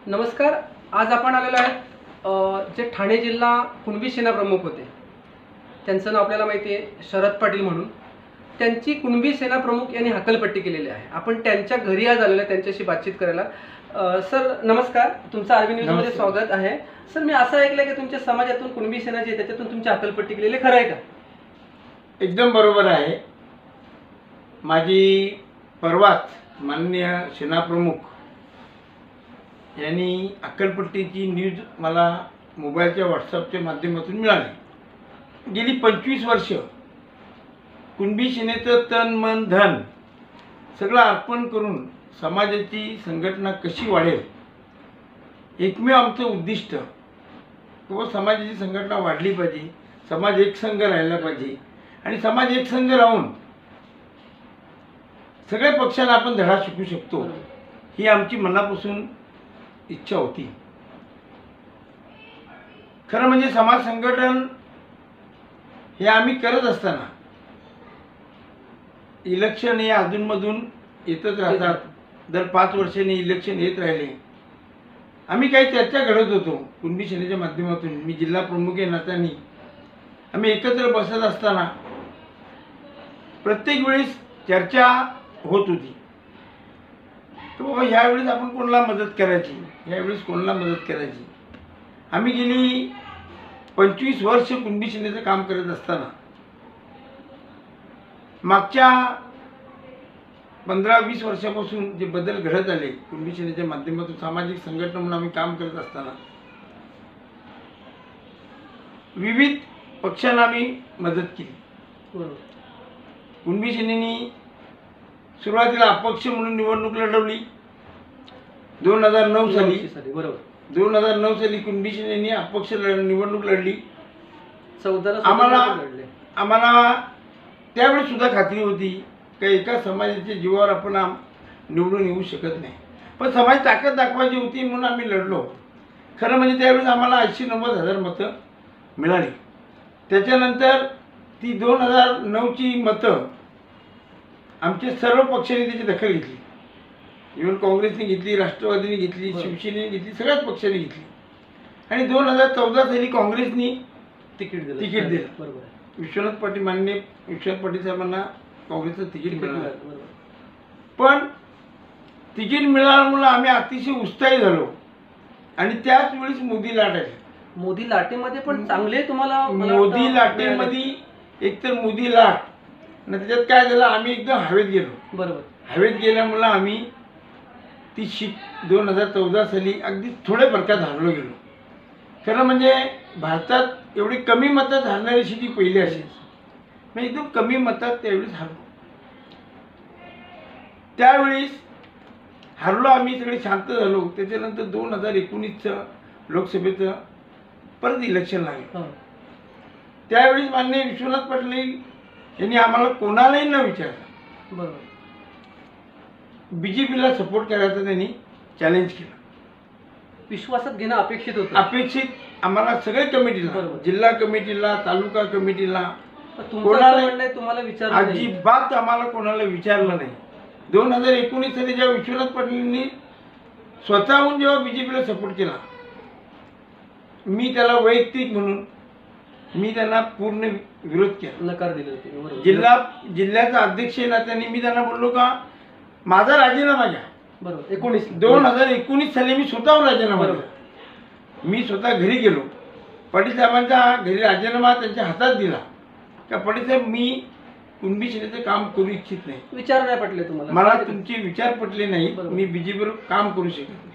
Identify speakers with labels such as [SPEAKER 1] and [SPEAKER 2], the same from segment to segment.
[SPEAKER 1] नमस्कार. आज आपण आलेलो आहेत जे ठाणे जिल्हा कुणबी सेना प्रमुख होते, त्यांचं नाव आपल्याला माहिती आहे शरद पाटील म्हणून. त्यांची कुणबी सेना प्रमुख यांनी हकलपट्टी केलेली आहे. आपण त्यांच्या घरी आज आलेलो आहे त्यांच्याशी बातचीत करायला. सर नमस्कार, तुमचं आरबी न्यूजमध्ये स्वागत आहे. सर, मी असं ऐकलं की तुमच्या समाजातून कुणबी सेना जी आहे त्याच्यातून तुमची हकलपट्टी केलेली, खरं आहे का?
[SPEAKER 2] एकदम बरोबर आहे. माझी परवाच माननीय सेनाप्रमुख यांनी अक्कलपट्टीची न्यूज मला मोबाईलच्या व्हॉट्सअपच्या माध्यमातून मिळाली. गेली 25 वर्ष कुणबी सेनेचं तन मन धन सगळं अर्पण करून समाजाची संघटना कशी वाढेल, एकमेव आमचं उद्दिष्ट किंवा समाजाची संघटना वाढली पाहिजे, समाज एकसंघ राहिला पाहिजे आणि समाज एकसंघ राहून सगळ्या पक्षांना आपण धडा शिकू शकतो, ही आमची मनापासून इच्छा होती. खरं म्हणजे समाज संघटन हे आम्ही करत असताना इलेक्शन हे अधूनमधून येतच राहतात. दर 5 वर्षांनी इलेक्शन येत राहिले. आम्ही काही चर्चा घडत होतो कुणबी सेनेच्या माध्यमातून. मी जिल्हा प्रमुख या नात्याने आम्ही एकत्र बसत असताना प्रत्येक वेळेस चर्चा होत होती तर बाबा ह्यावेळेस आपण कोणाला मदत करायची, ह्यावेळेस कोणाला मदत करायची. आम्ही गेली 25 वर्ष कुणबी सेनेचं काम करत असताना मागच्या 15-20 वर्षापासून जे बदल घडत आले कुणबी सेनेच्या माध्यमातून सामाजिक संघटना म्हणून आम्ही काम करत असताना विविध पक्षांना आम्ही मदत केली. कुणबी सेनेने सुरुवातीला अपक्ष म्हणून निवडणूक लढवली 2009 साली.
[SPEAKER 1] बरोबर,
[SPEAKER 2] 2009 साली कुणबी सेनेने अपक्ष निवडणूक लढली.
[SPEAKER 1] 14
[SPEAKER 2] आम्हाला त्यावेळेस सुद्धा खात्री होती की एका समाजाच्या जीवावर आपण निवडून येऊ शकत नाही, पण समाज ताकद दाखवायची होती म्हणून आम्ही लढलो. खरं म्हणजे त्यावेळेस आम्हाला 80-90 हजार मतं मिळाली. त्याच्यानंतर ती 2009ची मतं आमचे सर्व पक्षांनी त्याची दखल घेतली. इव्हन काँग्रेसने घेतली, राष्ट्रवादीने घेतली, शिवसेनेने घेतली, सगळ्याच पक्षांनी घेतली. आणि 2014 साली काँग्रेसनी
[SPEAKER 1] तिकीट दिलं. बरोबर.
[SPEAKER 2] माननीय विश्वनाथ पाटील साहेबांना काँग्रेसचं तिकीट मिळालं. पण तिकीट मिळाल्यामुळे आम्ही अतिशय उत्साही झालो आणि त्याच वेळेस मोदी लाट आहे.
[SPEAKER 1] मोदी लाटेमध्ये पण चांगले तुम्हाला
[SPEAKER 2] मोदी लाटेमध्ये एकतर मोदी लाट आणि त्याच्यात काय झालं, आम्ही एकदम हवेत गेलो.
[SPEAKER 1] बरोबर.
[SPEAKER 2] हवेत गेल्यामुळं आम्ही ती सीट 2014 साली अगदी थोड्या फरकात हारलो गेलो. खरं म्हणजे भारतात एवढी कमी मतात हारणारी सीट ही पहिली असेल. मी एकदम कमी मतात त्यावेळेस हारलो. त्यावेळेस हारलो आम्ही, सगळे शांत झालो. त्याच्यानंतर 2019चं लोकसभेचं परत इलेक्शन लागलं. त्यावेळेस माननीय विश्वनाथ पाटील यांनी आम्हाला कोणालाही न विचारता
[SPEAKER 1] बरोबर
[SPEAKER 2] BJPला सपोर्ट करायचं त्यांनी चॅलेंज केलं.
[SPEAKER 1] विश्वासात घेणं अपेक्षित होतं.
[SPEAKER 2] अपेक्षित आम्हाला सगळ्या कमिटीला, जिल्हा कमिटीला, तालुका कमिटीला
[SPEAKER 1] तुम्हाला विचारलं
[SPEAKER 2] अजिबात आम्हाला कोणाला विचारलं नाही. 2019 साली जेव्हा विश्वनाथ पाटीलनी स्वतःहून जेव्हा BJPला सपोर्ट केला, मी त्याला वैयक्तिक म्हणून मी त्यांना पूर्ण विरोध केला,
[SPEAKER 1] नकार दिला.
[SPEAKER 2] जिल्ह्याचा अध्यक्ष नात्याने मी त्यांना बोललो का माझा राजीनामा घ्या.
[SPEAKER 1] बरोबर.
[SPEAKER 2] 2019 साली मी स्वतःहून राजीनामा दिला. मी स्वतः घरी गेलो, पाटील साहेबांच्या घरी राजीनामा त्यांच्या हातात दिला का पाटील साहेब मी कुणबी सेनेचं काम करू इच्छित नाही.
[SPEAKER 1] विचार नाही पटले तुम्हाला,
[SPEAKER 2] मला तुमचे विचार पटले नाही, मी BJPवर काम करू शकत नाही.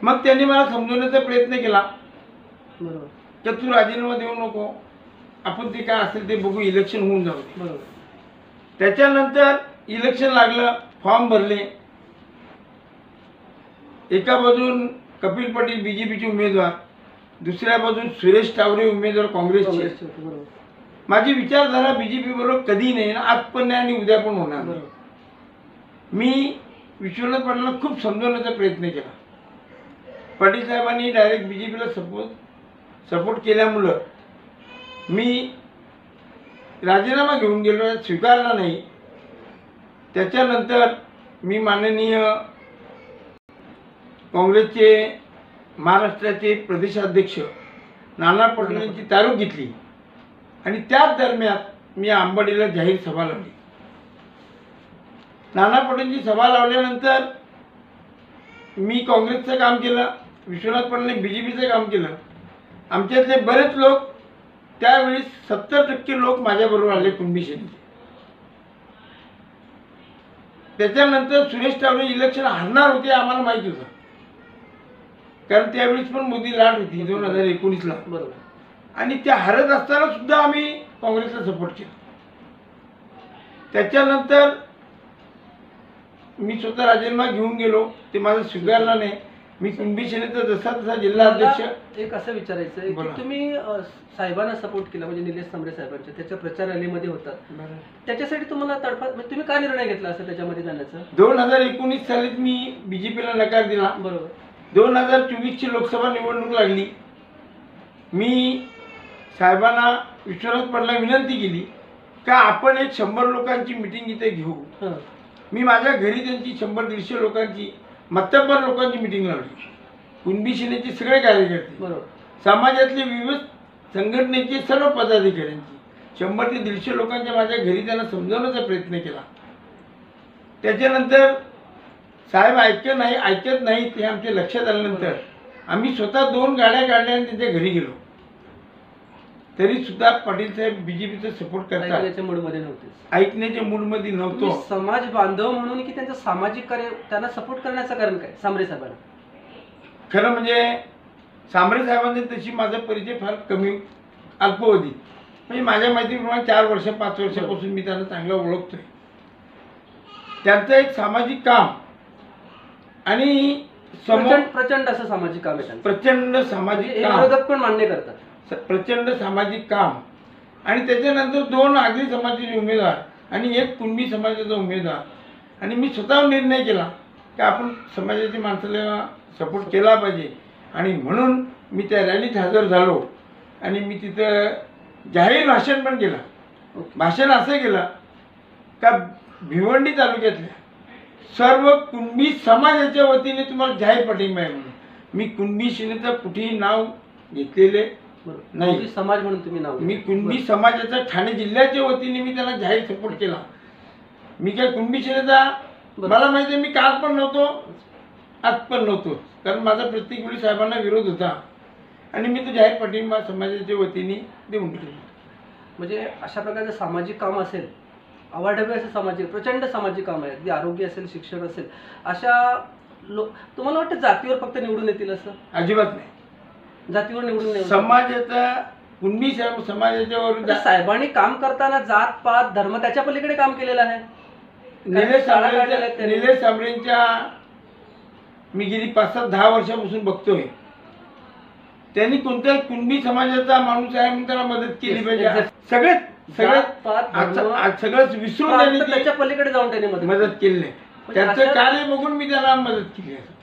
[SPEAKER 2] मग त्यांनी मला समजवण्याचा प्रयत्न केला तर तू राजीनामा देऊ नको, आपण ते काय असेल ते बघू, इलेक्शन होऊन जाऊ दे.
[SPEAKER 1] बरोबर.
[SPEAKER 2] त्याच्यानंतर इलेक्शन लागलं, फॉर्म भरले. एका बाजून कपिल पाटील BJPचे उमेदवार, दुसऱ्या बाजून सुरेश टावरे उमेदवार काँग्रेसचे. माझी विचारधारा BJP बरोबर कधी नाही ना, आज पण नाही आणि उद्या पण होणार नाही. मी विश्वनाथ पाटलांना खूप समजवण्याचा प्रयत्न केला. पाटील साहेबांनी डायरेक्ट BJPला सपोर्ट केल्यामुळं मी राजीनामा घेऊन गेलो, स्वीकारला नाही. त्याच्यानंतर मी माननीय काँग्रेसचे महाराष्ट्राचे प्रदेशाध्यक्ष नाना पटोलेंची तारुख घेतली आणि त्याच दरम्यान मी आंबडीला जाहीर सभा लावली. नाना पटोलेंची सभा लावल्यानंतर मी काँग्रेसचं काम केलं, विश्वनाथ पटोले BJPचं काम केलं. आमच्यातले बरेच लोक त्यावेळी 70% लोक माझ्याबरोबर आले कुणबी सेनेचे. त्याच्यानंतर सुरेश टावरे इलेक्शन हरणार होते आम्हाला माहिती होतं, कारण त्यावेळेस पण मोदी लाट होती 2019ला.
[SPEAKER 1] बरोबर.
[SPEAKER 2] आणि त्या हरत असताना सुद्धा आम्ही काँग्रेसला सपोर्ट केला. त्याच्यानंतर मी स्वतः राजीनामा घेऊन गेलो, ते माझं स्वीकारलं नाही. मी कुणबी सेनेचा जसा तसा जिल्हाध्यक्ष.
[SPEAKER 1] मला एक असं विचारायचं आहे
[SPEAKER 2] बोला.
[SPEAKER 1] की तुम्ही साहेबांना सपोर्ट केला, म्हणजे निलेश सांबरे साहेबांच्या त्याच्या प्रचार रॅलीमध्ये होतात, त्याच्यासाठी तुम्हाला तडफा म्हणजे तुम्ही काय निर्णय घेतला असं त्याच्यामध्ये जाण्याचा?
[SPEAKER 2] 2019 सालीत मी BJPला नकार दिला.
[SPEAKER 1] बरोबर.
[SPEAKER 2] 2024ची लोकसभा निवडणूक लागली. मी साहेबांना विश्वनाथ पटला विनंती केली का आपण एक 100 लोकांची मिटिंग इथे घेऊ.
[SPEAKER 1] हां.
[SPEAKER 2] मी माझ्या घरी त्यांची 100-150 लोकांची, मातब्बर लोकांची मिटिंग लावली. कुणबी सेनेचे सगळे कार्यकर्ते,
[SPEAKER 1] बरोबर,
[SPEAKER 2] समाजातले विविध संघटनेचे सर्व पदाधिकाऱ्यांची 100 ते 150 लोकांच्या माझ्या घरी त्यांना समजवण्याचा प्रयत्न केला. त्याच्यानंतर साहेब ऐकत नाहीत हे आमच्या लक्षात आल्यानंतर आम्ही स्वतः 2 गाड्या काढल्या आणि त्यांच्या घरी गेलो. तरी सुद्धा पाटील साहेब BJPचा सपोर्ट करतात,
[SPEAKER 1] ऐकण्याच्या मूडमध्ये नव्हते,
[SPEAKER 2] ऐकण्याच्या मूडमध्ये नव्हतो.
[SPEAKER 1] तुम्ही समाज बांधव म्हणून की त्यांचं सामाजिक कार्य त्यांना सपोर्ट करण्याचं कारण काय सांबरे साहेबांना?
[SPEAKER 2] खरं म्हणजे सांबरे साहेबांचे तशी माझा परिचय फार कमी अल्पावधी, म्हणजे माझ्या माहितीप्रमाणे 4 वर्ष 5 वर्षापासून मी त्यांना चांगलं ओळखतोय. त्यांचं एक सामाजिक काम आणि
[SPEAKER 1] प्रचंड असं सामाजिक काम आहे त्यांचं.
[SPEAKER 2] प्रचंड सामाजिक काम,
[SPEAKER 1] विरोधक पण मान्य करतात.
[SPEAKER 2] प्रचंड सामाजिक काम. आणि त्याच्यानंतर 2 आगरी समाजाचे उमेदवार आणि 1 कुणबी समाजाचा उमेदवार. आणि मी स्वतः निर्णय केला की आपण समाजाच्या माणसाला सपोर्ट केला पाहिजे. आणि म्हणून मी त्या रॅलीत हजर झालो आणि मी तिथं जाहीर भाषण पण केलं. भाषण असं केलं का भिवंडी तालुक्यातल्या सर्व कुणबी समाजाच्या वतीने तुम्हाला जाहीर पाठिंबा आहे म्हणून. मी कुणबी सेनेचं कुठेही नाव घेतलेले नाही.
[SPEAKER 1] कुणबी समाज म्हणून तुम्ही नाव
[SPEAKER 2] मी कुणबी समाजाचा ठाणे जिल्ह्याच्या वतीने मी त्यांना जाहीर सपोर्ट केला. मी काय कुणबी सेनेचा, मला माहिती आहे मी काल पण नव्हतो आज पण नव्हतो, कारण माझा प्रत्येक वेळी साहेबांना विरोध होता आणि मी तो जाहीर पाठिंबा समाजाच्या वतीने देऊन टाकला.
[SPEAKER 1] म्हणजे अशा प्रकारचं सामाजिक काम असेल, अवाढव्य असं सामाजिक प्रचंड सामाजिक काम आहे, अगदी आरोग्य असेल, शिक्षण असेल, अशा तुम्हाला वाटतं जातीवर फक्त निवडून येतील असं?
[SPEAKER 2] अजिबात नाही.
[SPEAKER 1] जातीवर निवडून नाही.
[SPEAKER 2] समाजाचा कुणबी समाजाच्या
[SPEAKER 1] साहेबांनी काम करताना जात पात धर्म त्याच्या पलीकडे काम केलेलं आहे.
[SPEAKER 2] निलेश सांबरेंच्या मी गेली 5-10 वर्षापासून बघतोय, त्यांनी कोणत्याही कुणबी समाजाचा माणूस आहे म्हणून त्याला मदत केली पाहिजे. सगळंच विसरून त्यांनी
[SPEAKER 1] त्याच्या पलीकडे जाऊन त्यांनी
[SPEAKER 2] मदत केली नाही. त्याचं कार्य बघून मी त्याला मदत केली आहे.